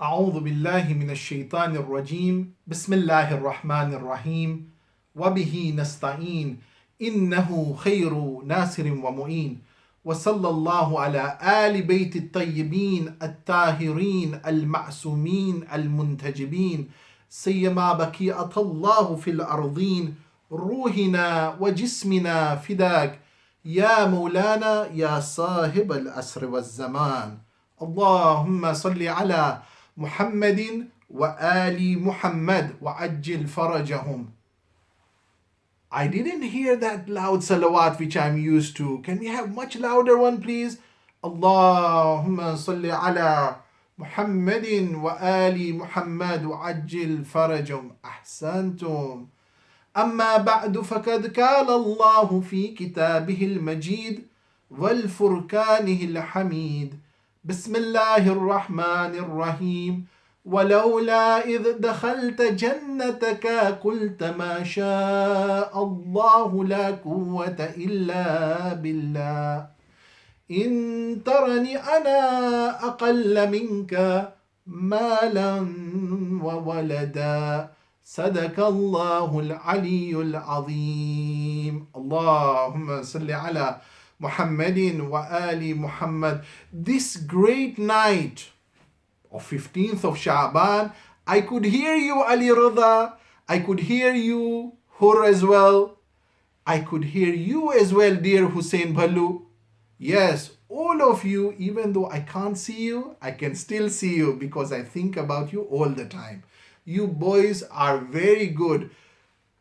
أعوذ بالله من الشيطان الرجيم بسم الله الرحمن الرحيم وبه نستعين إنه خير ناصر ومعين وصلى الله على آل بيت الطيبين الطاهرين المعصومين المنتجبين سيما بقية الله في الأرضين روحنا وجسمنا فداك يا مولانا يا صاحب الأسر والزمان اللهم صل على محمد وآل محمد وعجل فرجهم. I didn't hear that loud salawat which I'm used to. Can we have much louder one, please? Allahumma salli ala Muhammadin wa ali Muhammad wa ajil farajum. Ahsantum. أما بعد فقد قال الله في كتابه المجيد والفرقانه الحميد بسم الله الرحمن الرحيم ولولا إذ دخلت جنتك قلت ما شاء الله لا قوة إلا بالله إن ترني أنا أقل منك مالا وولدا صدق الله العلي العظيم اللهم صل على Muhammadin wa ali Muhammad. This great night of 15th of Sha'ban, I could hear you, Ali Rida. I could hear you, Hur, as well. I could hear you as well, dear Hussein Bhalu. Yes, all of you, even though I can't see you, I can still see you because I think about you all the time. You boys are very good.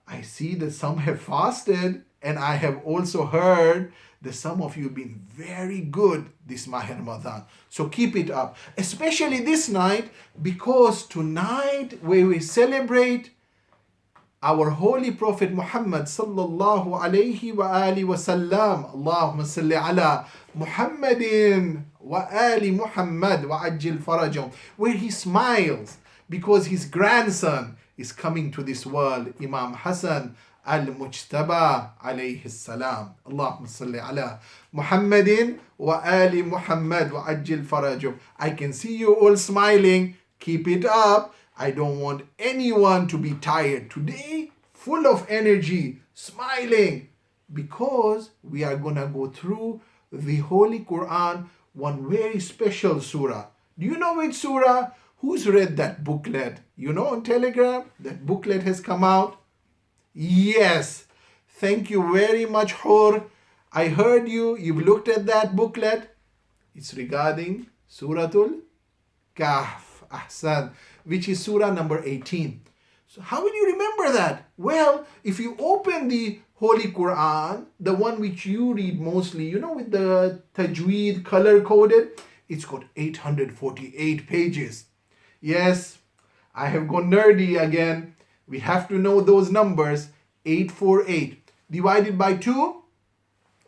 I see that some have fasted, and I have also heard that some of you have been very good this Mahr Ramadan. So keep it up, especially this night, because tonight where we celebrate our holy Prophet Muhammad sallallahu alayhi wa alihi wa sallam. Allahumma salli ala Muhammadin wa ali Muhammad wa ajil farajum, where he smiles because his grandson is coming to this world, Imam Hassan al-Mujtaba alayhi salam. Allahumma salli ala Muhammadin wa ali Muhammad wa ajil farajum. I can see you all smiling. Keep it up. I don't want anyone to be tired today, full of energy, smiling, because we are going to go through the Holy Quran, one very special surah. Do you know which surah? Who's read that booklet? You know, on Telegram, that booklet has come out. Yes, thank you very much, Hur. I heard you. You've looked at that booklet. It's regarding Suratul Kahf, Ahsan, which is Surah number 18. So how will you remember that? Well, if you open the Holy Quran, the one which you read mostly, you know, with the Tajweed color coded, it's got 848 pages. Yes, I have gone nerdy again. We have to know those numbers. 848 divided by 2.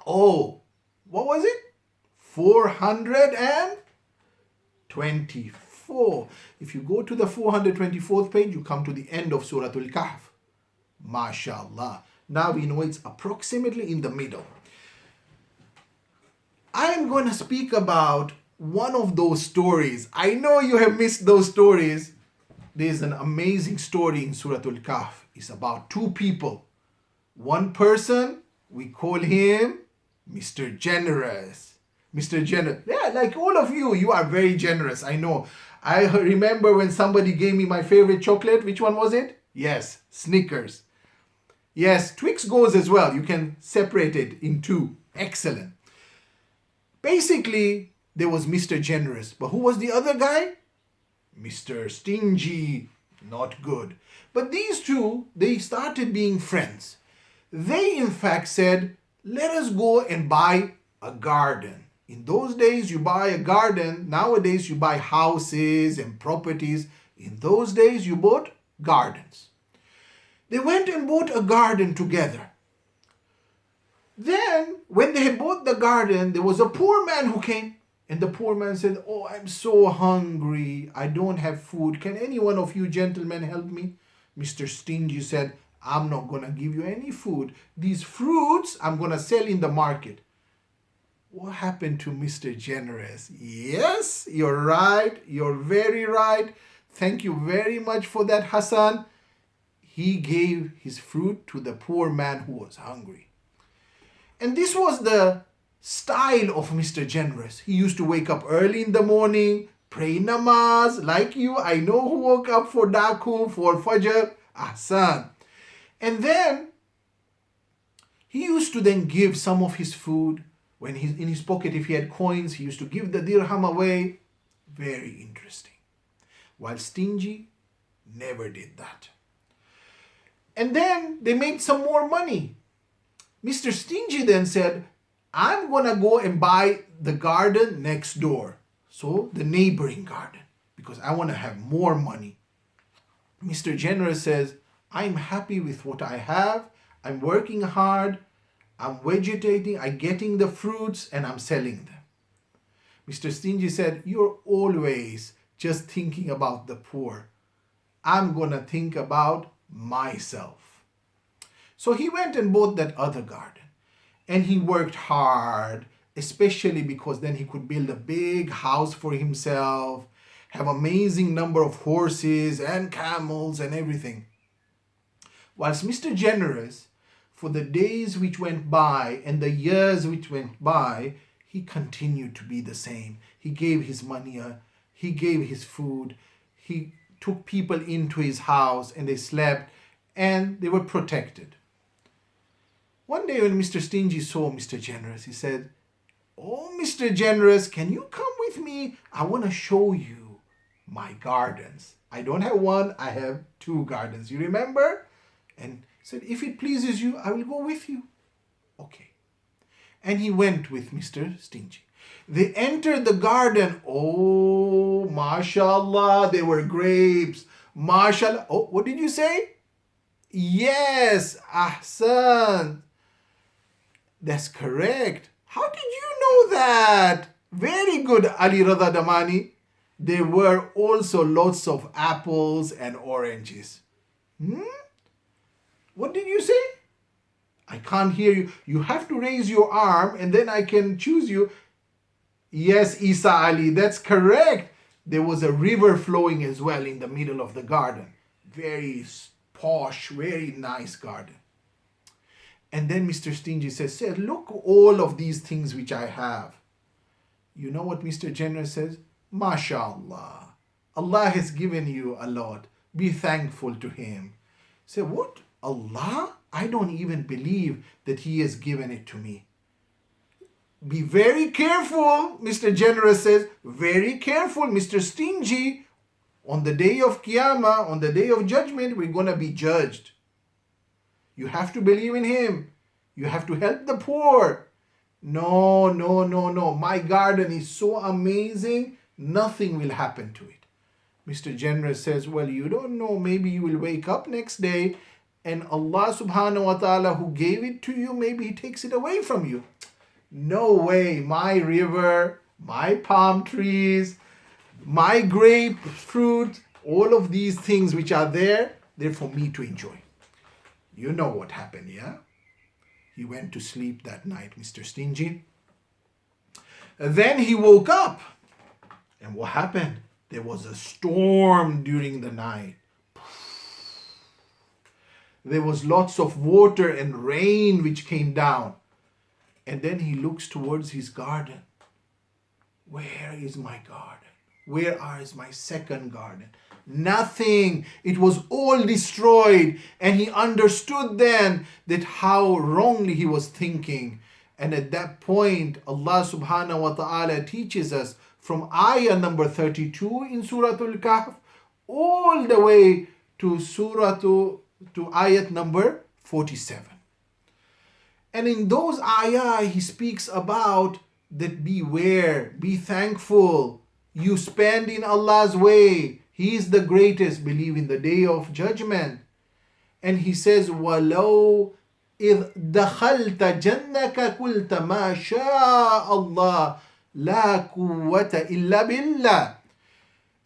Oh, what was it? 424. If you go to the 424th page, you come to the end of Suratul Kahf. MashaAllah. Now we know it's approximately in the middle. I am going to speak about one of those stories. I know you have missed those stories. There's an amazing story in Suratul Kahf. It's about two people. One person, we call him Mr. Generous. Mr. Generous. Yeah, like all of you, you are very generous, I know. I remember when somebody gave me my favorite chocolate. Which one was it? Yes, Snickers. Yes, Twix goes as well. You can separate it in two. Excellent. Basically, there was Mr. Generous. But who was the other guy? Mr. Stingy. Not good. But these two, they started being friends. They in fact said, let us go and buy a garden. In those days, you buy a garden. Nowadays, you buy houses and properties. In those days, you bought gardens. They went and bought a garden together. Then, when they had bought the garden, there was a poor man who came. And the poor man said, oh, I'm so hungry. I don't have food. Can any one of you gentlemen help me? Mr. Stingy said, I'm not going to give you any food. These fruits, I'm going to sell in the market. What happened to Mr. Generous? Yes, you're right. You're very right. Thank you very much for that, Hassan. He gave his fruit to the poor man who was hungry. And this was the style of Mr. Generous. He used to wake up early in the morning, pray namaz, like you. I know who woke up for Daku, for Fajr, Ahsan. And then he used to then give some of his food. When he's in his pocket, if he had coins, he used to give the dirham away. Very interesting. While stingy, never did that. And then they made some more money. Mr. Stingy then said, I'm going to go and buy the garden next door. So the neighboring garden, because I want to have more money. Mr. Generous says, I'm happy with what I have. I'm working hard. I'm vegetating. I'm getting the fruits and I'm selling them. Mr. Stingy said, you're always just thinking about the poor. I'm going to think about myself. So he went and bought that other garden. And he worked hard, especially because then he could build a big house for himself, have amazing number of horses and camels and everything. Whilst Mr. Generous, for the days which went by and the years which went by, he continued to be the same. He gave his money, he gave his food, he took people into his house and they slept and they were protected. One day when Mr. Stingy saw Mr. Generous, he said, oh, Mr. Generous, can you come with me? I want to show you my gardens. I don't have one, I have 2 gardens. You remember? And said, if it pleases you, I will go with you. Okay. And he went with Mr. Stingy. They entered the garden. Oh, mashallah, they were grapes. Mashallah. Oh, what did you say? Yes, ahsan. That's correct. How did you know that? Very good, Ali Radha Damani. There were also lots of apples and oranges. What did you say? I can't hear you. You have to raise your arm and then I can choose you. Yes, Isa Ali, that's correct. There was a river flowing as well in the middle of the garden. Very posh, very nice garden. And then Mr. Stingy says, look all of these things which I have. You know what Mr. Generous says? MashaAllah. Allah has given you a lot. Be thankful to Him. Say, what? Allah? I don't even believe that He has given it to me. Be very careful, Mr. Generous says. Very careful, Mr. Stingy. On the day of Qiyamah, on the day of judgment, we're going to be judged. You have to believe in Him. You have to help the poor. No. My garden is so amazing, nothing will happen to it. Mr. Generous says, well, you don't know. Maybe you will wake up next day and Allah subhanahu wa ta'ala who gave it to you, maybe He takes it away from you. No way. My river, my palm trees, my grapefruit, all of these things which are there, they're for me to enjoy. You know what happened, yeah? He went to sleep that night, Mr. Stingy. Then he woke up. And what happened? There was a storm during the night. There was lots of water and rain which came down. And then he looks towards his garden. Where is my garden? Where is my second garden? Nothing. It was all destroyed. And he understood then that how wrongly he was thinking. And at that point, Allah subhanahu wa ta'ala teaches us from ayah number 32 in Surah Al-Kahf all the way to ayat number 47. And in those ayah, he speaks about that beware, be thankful. You spend in Allah's way. He is the greatest. Believe in the day of judgment. And he says, وَلَوْ إِذْ دَخَلْتَ جَنَّكَ قُلْتَ مَا شَاءَ اللَّهُ لَا قُوَّةَ إِلَّا بِاللَّهِ.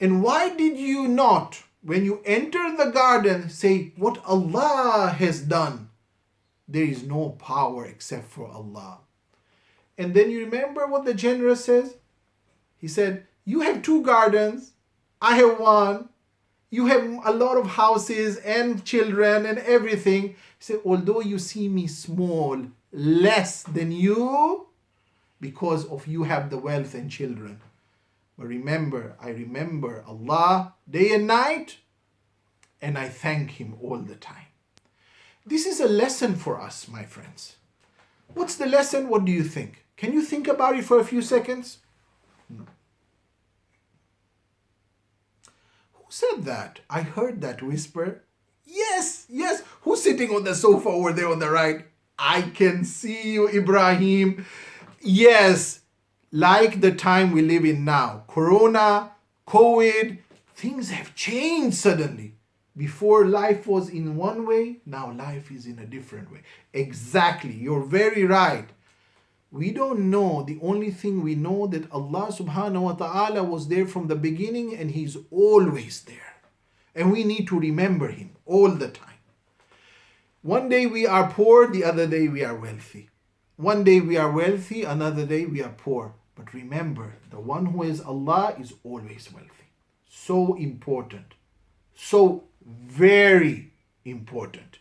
And why did you not, when you enter the garden, say, what Allah has done? There is no power except for Allah. And then you remember what the general says? He said, you have 2 gardens, I have 1. You have a lot of houses and children and everything. He said, although you see me small, less than you, because of you have the wealth and children. But remember, I remember Allah day and night, and I thank Him all the time. This is a lesson for us, my friends. What's the lesson? What do you think? Can you think about it for a few seconds? No. Who said that? I heard that whisper. Yes, yes. Who's sitting on the sofa over there on the right? I can see you, Ibrahim. Yes, like the time we live in now. Corona, COVID, things have changed suddenly. Before life was in one way, now life is in a different way. Exactly, you're very right. We don't know. The only thing we know that Allah subhanahu wa ta'ala was there from the beginning and He's always there. And we need to remember Him all the time. One day we are poor, the other day we are wealthy. One day we are wealthy, another day we are poor. But remember, the one who is Allah is always wealthy. So important. So very important.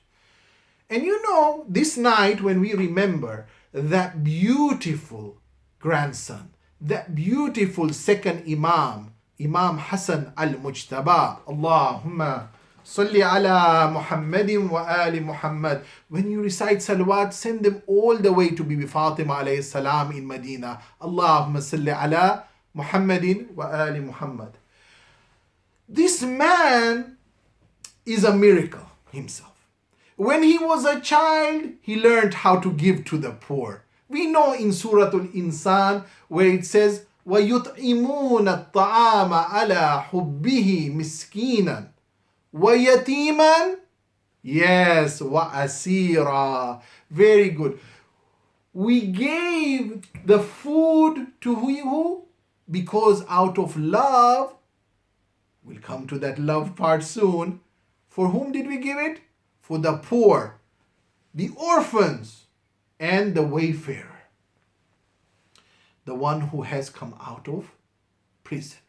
And you know, this night when we remember that beautiful grandson, that beautiful second Imam, Imam Hassan al-Mujtaba, Allahumma salli ala Muhammadin wa ali Muhammad. When you recite salawat, send them all the way to Bibi Fatima alayhi salam in Medina. Allahumma salli ala Muhammadin wa ali Muhammad. This man is a miracle himself. When he was a child, he learned how to give to the poor. We know in Surah Al-Insan where it says, وَيُطْعِمُونَ الطَّعَامَ عَلَى حُبِّهِ مِسْكِينًا وَيَتِيمًا. Yes, وَأَسِيرًا. Very good. We gave the food to who? Because out of love, we'll come to that love part soon. For whom did we give it? For the poor, the orphans, and the wayfarer. The one who has come out of prison.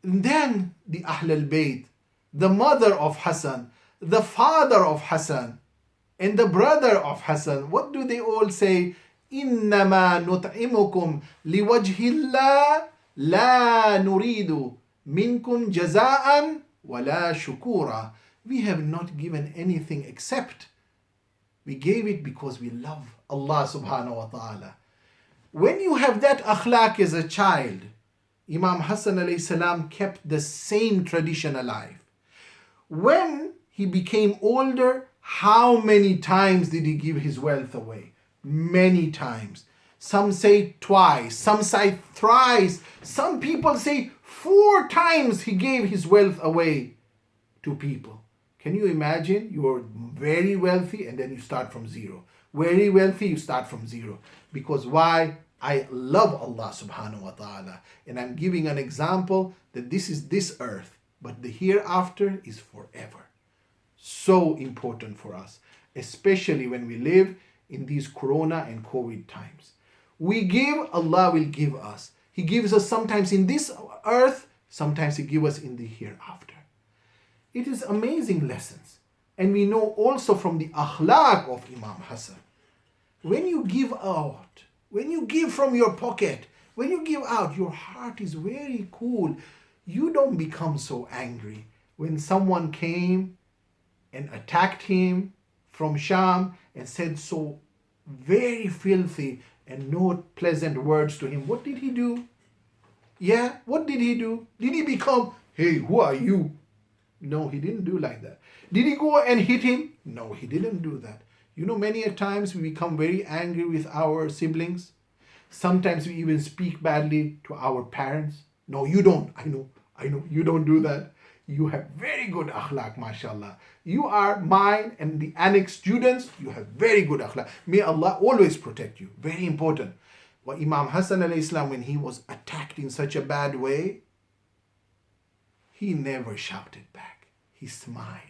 And then the Ahl al-Bayt, the mother of Hassan, the father of Hassan, and the brother of Hassan. What do they all say? إِنَّمَا نُطْعِمُكُمْ لِوَجْهِ اللَّهِ لَا نُرِيدُ مِنْكُمْ جَزَاءً وَلَا شُكُورًا. We have not given anything except we gave it because we love Allah subhanahu wa ta'ala. When you have that akhlaq as a child, Imam Hassan alayhi salam kept the same tradition alive. When he became older, how many times did he give his wealth away? Many times. Some say twice, some say thrice, some people say 4 times he gave his wealth away to people. Can you imagine? You are very wealthy and then you start from zero. Very wealthy, you start from zero. Because why? I love Allah subhanahu wa ta'ala. And I'm giving an example that this is this earth, but the hereafter is forever. So important for us, especially when we live in these corona and COVID times. We give, Allah will give us. He gives us sometimes in this earth, sometimes He gives us in the hereafter. It is amazing lessons. And we know also from the akhlaq of Imam Hassan. When you give out, when you give from your pocket, when you give out, your heart is very cool. You don't become so angry. When someone came and attacked him from Sham and said so very filthy and no pleasant words to him, what did he do? Yeah, what did he do? Did he become, hey, who are you? No, he didn't do like that. Did he go and hit him? No, he didn't do that. You know, many a times we become very angry with our siblings. Sometimes we even speak badly to our parents. No, you don't. I know, you don't do that. You have very good akhlaq, mashallah. You are mine and the annex students, you have very good akhlaq. May Allah always protect you. Very important. Well, Imam Hassan alayhi salam, when he was attacked in such a bad way, he never shouted back. He smiled.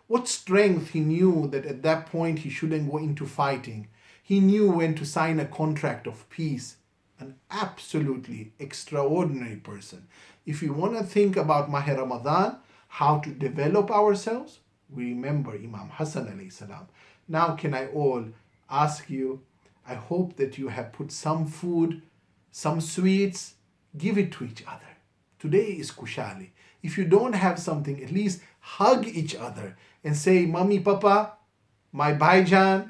What strength he knew that at that point he shouldn't go into fighting. He knew when to sign a contract of peace. An absolutely extraordinary person. If you want to think about Mahr Ramadan, how to develop ourselves, we remember Imam Hassan alayhi salam. Now can I all ask you, I hope that you have put some food, some sweets, give it to each other. Today is Kushali. If you don't have something, at least hug each other and say, Mummy, Papa, my Bhaijan.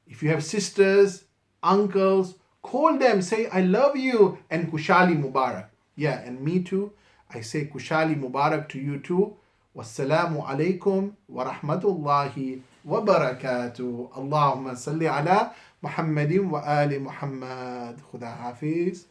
If you have sisters, uncles, call them, say, I love you, and Kushali Mubarak. Yeah, and me too. I say Kushali Mubarak to you too. Wassalamu alaikum wa rahmatullahi wa barakatuh. Allahumma salli ala Muhammadin wa ali Muhammad. Khuda Hafiz.